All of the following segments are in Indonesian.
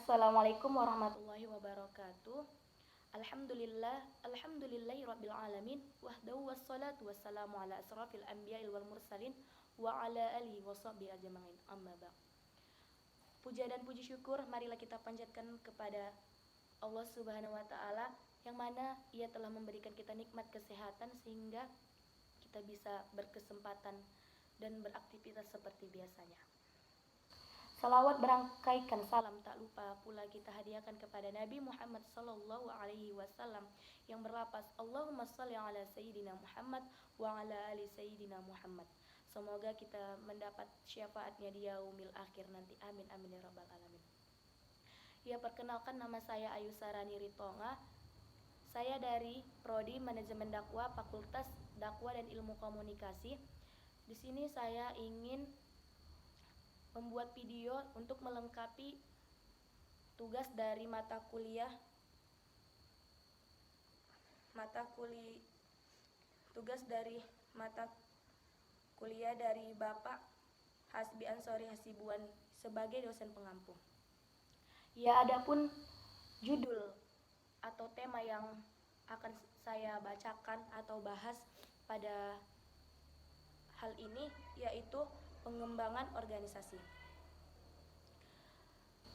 Assalamualaikum warahmatullahi wabarakatuh. Alhamdulillahi rabbil alamin. Wahdahu wassalatu wassalamu ala asrafil anbiya'i wal mursalin wa ala alihi wa sahbihi ajma'in. Amma ba'd. Puja dan puji syukur marilah kita panjatkan kepada Allah Subhanahu wa taala yang mana Ia telah memberikan kita nikmat kesehatan sehingga kita bisa berkesempatan dan beraktivitas seperti biasanya. Salawat berangkaikan salam tak lupa pula kita hadiahkan kepada Nabi Muhammad sallallahu alaihi wasallam yang berlapas Allahumma shalli ala sayyidina Muhammad wa ala ali sayyidina Muhammad. Semoga kita mendapat syafaatnya di yaumil akhir nanti. Amin amin ya rabbal alamin. Ya, perkenalkan, nama saya Ayu Sarani Ritonga. Saya dari Prodi Manajemen Dakwah Fakultas Dakwah dan Ilmu Komunikasi. Di sini saya ingin membuat video untuk melengkapi tugas dari mata kuliah dari Bapak Hasbi Ansori Hasibuan sebagai dosen pengampu. Ya, adapun judul atau tema yang akan saya bacakan atau bahas pada hal ini yaitu pengembangan organisasi.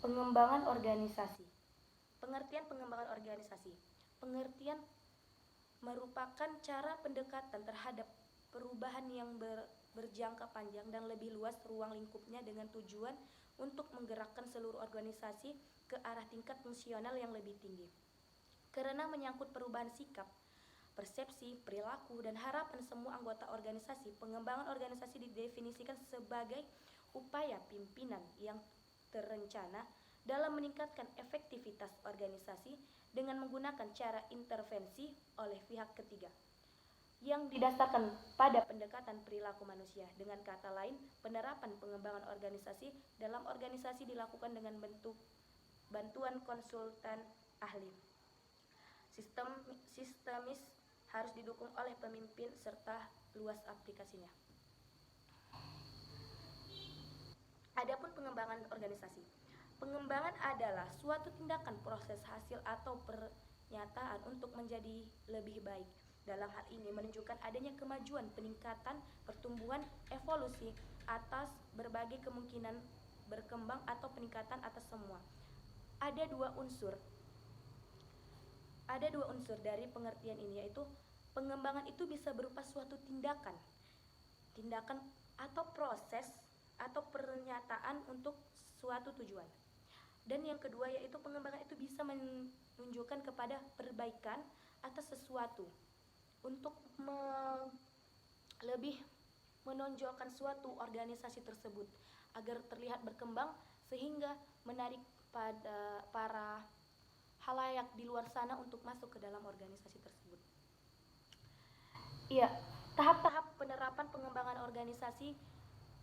Pengembangan organisasi. Pengertian pengembangan organisasi. Pengertian merupakan cara pendekatan terhadap perubahan yang berjangka panjang dan lebih luas ruang lingkupnya dengan tujuan untuk menggerakkan seluruh organisasi ke arah tingkat fungsional yang lebih tinggi. Karena menyangkut perubahan sikap, persepsi, perilaku, dan harapan semua anggota organisasi, pengembangan organisasi didefinisikan sebagai upaya pimpinan yang terencana dalam meningkatkan efektivitas organisasi dengan menggunakan cara intervensi oleh pihak ketiga yang didasarkan pada pendekatan perilaku manusia. Dengan kata lain, penerapan pengembangan organisasi dalam organisasi dilakukan dengan bentuk bantuan konsultan ahli. Sistemis harus didukung oleh pemimpin serta luas aplikasinya. Adapun pengembangan organisasi. Pengembangan adalah suatu tindakan proses hasil atau pernyataan untuk menjadi lebih baik. Dalam hal ini menunjukkan adanya kemajuan, peningkatan, pertumbuhan, evolusi atas berbagai kemungkinan berkembang atau peningkatan atas semua. Ada dua unsur dari pengertian ini, yaitu pengembangan itu bisa berupa suatu tindakan atau proses atau pernyataan untuk suatu tujuan. Dan yang kedua yaitu pengembangan itu bisa menunjukkan kepada perbaikan atas sesuatu untuk lebih menonjolkan suatu organisasi tersebut agar terlihat berkembang sehingga menarik pada para halayak di luar sana untuk masuk ke dalam organisasi tersebut. Iya, tahap-tahap penerapan pengembangan organisasi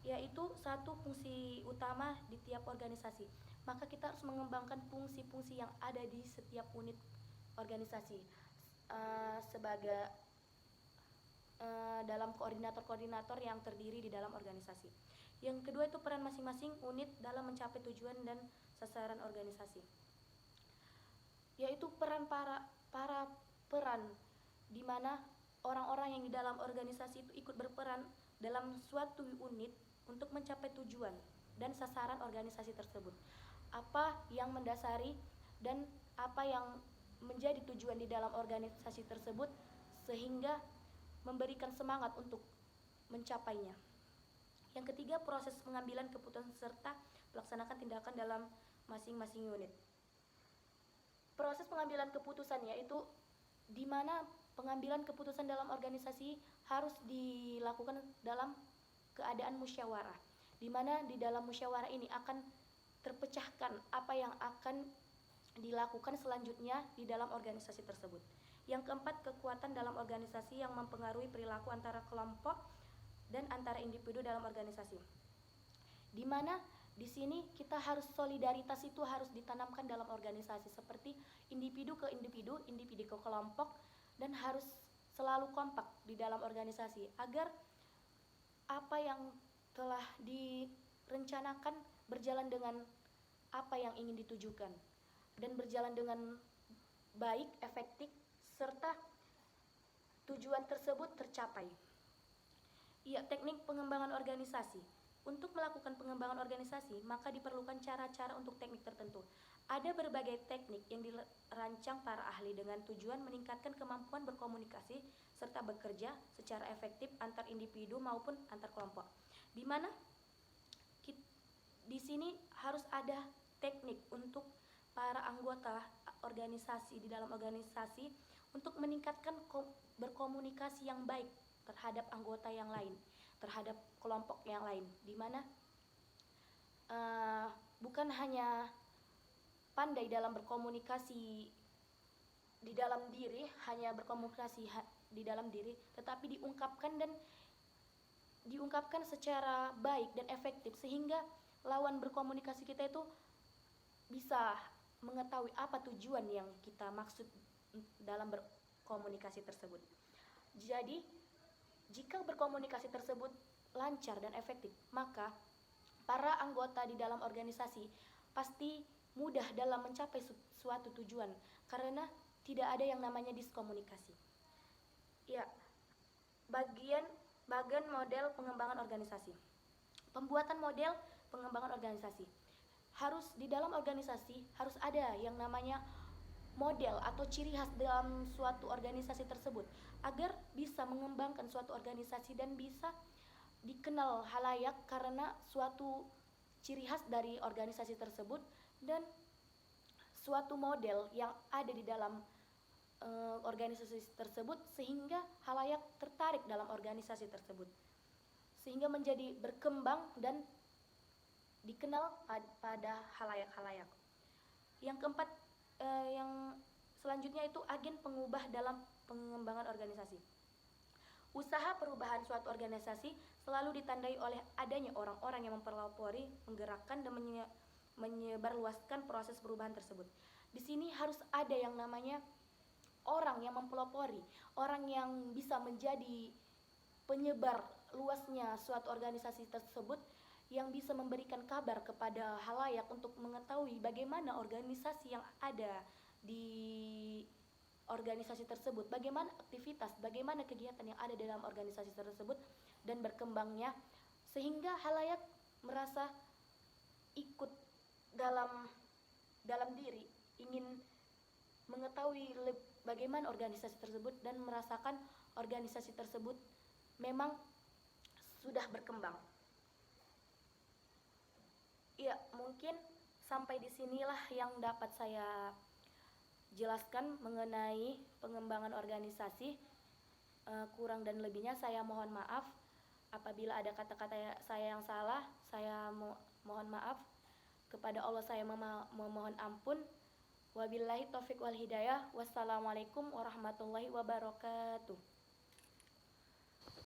yaitu satu fungsi utama di tiap organisasi. Maka kita harus mengembangkan fungsi-fungsi yang ada di setiap unit organisasi sebagai dalam koordinator-koordinator yang terdiri di dalam organisasi. Yang kedua itu peran masing-masing unit dalam mencapai tujuan dan sasaran organisasi. Yaitu peran peran di mana orang-orang yang di dalam organisasi itu ikut berperan dalam suatu unit untuk mencapai tujuan dan sasaran organisasi tersebut. Apa yang mendasari dan apa yang menjadi tujuan di dalam organisasi tersebut sehingga memberikan semangat untuk mencapainya. Yang ketiga, proses pengambilan keputusan serta melaksanakan tindakan dalam masing-masing unit. Proses pengambilan keputusan yaitu di mana pengambilan keputusan dalam organisasi harus dilakukan dalam keadaan musyawarah, di mana di dalam musyawarah ini akan terpecahkan apa yang akan dilakukan selanjutnya di dalam organisasi tersebut. Yang keempat, kekuatan dalam organisasi yang mempengaruhi perilaku antara kelompok dan antara individu dalam organisasi. Di mana di sini kita harus solidaritas itu harus ditanamkan dalam organisasi seperti individu ke individu, individu ke kelompok, dan harus selalu kompak di dalam organisasi agar apa yang telah direncanakan berjalan dengan apa yang ingin ditujukan dan berjalan dengan baik, efektif, serta tujuan tersebut tercapai. Ya, teknik pengembangan organisasi. Untuk melakukan pengembangan organisasi, maka diperlukan cara-cara untuk teknik tertentu. Ada berbagai teknik yang dirancang para ahli dengan tujuan meningkatkan kemampuan berkomunikasi serta bekerja secara efektif antar individu maupun antar kelompok. Di mana di sini harus ada teknik untuk para anggota organisasi di dalam organisasi untuk meningkatkan berkomunikasi yang baik terhadap anggota yang lain, terhadap kelompok yang lain, di mana bukan hanya pandai dalam berkomunikasi di dalam diri, hanya berkomunikasi di dalam diri, tetapi diungkapkan secara baik dan efektif sehingga lawan berkomunikasi kita itu bisa mengetahui apa tujuan yang kita maksud dalam berkomunikasi tersebut. Jadi, jika berkomunikasi tersebut lancar dan efektif, maka para anggota di dalam organisasi pasti mudah dalam mencapai suatu tujuan karena tidak ada yang namanya diskomunikasi. Ya, bagian model pengembangan organisasi. Pembuatan model pengembangan organisasi. Harus di dalam organisasi harus ada yang namanya model atau ciri khas dalam suatu organisasi tersebut agar bisa mengembangkan suatu organisasi dan bisa dikenal halayak karena suatu ciri khas dari organisasi tersebut dan suatu model yang ada di dalam organisasi tersebut sehingga halayak tertarik dalam organisasi tersebut sehingga menjadi berkembang dan dikenal pada halayak-halayak. Yang keempat, yang selanjutnya itu agen pengubah dalam pengembangan organisasi. Usaha perubahan suatu organisasi selalu ditandai oleh adanya orang-orang yang mempelopori, menggerakkan dan menyebarluaskan proses perubahan tersebut. Di sini harus ada yang namanya orang yang mempelopori, orang yang bisa menjadi penyebar luasnya suatu organisasi tersebut yang bisa memberikan kabar kepada halayak untuk mengetahui bagaimana organisasi yang ada di organisasi tersebut, bagaimana aktivitas, bagaimana kegiatan yang ada dalam organisasi tersebut dan berkembangnya sehingga halayak merasa ikut dalam diri, ingin mengetahui bagaimana organisasi tersebut dan merasakan organisasi tersebut memang sudah berkembang. Ya, mungkin sampai di sinilah yang dapat saya jelaskan mengenai pengembangan organisasi. Kurang dan lebihnya saya mohon maaf. Apabila ada kata-kata saya yang salah, saya mohon maaf. Kepada Allah saya memohon ampun. Wabillahi taufiq wal hidayah. Wassalamualaikum warahmatullahi wabarakatuh.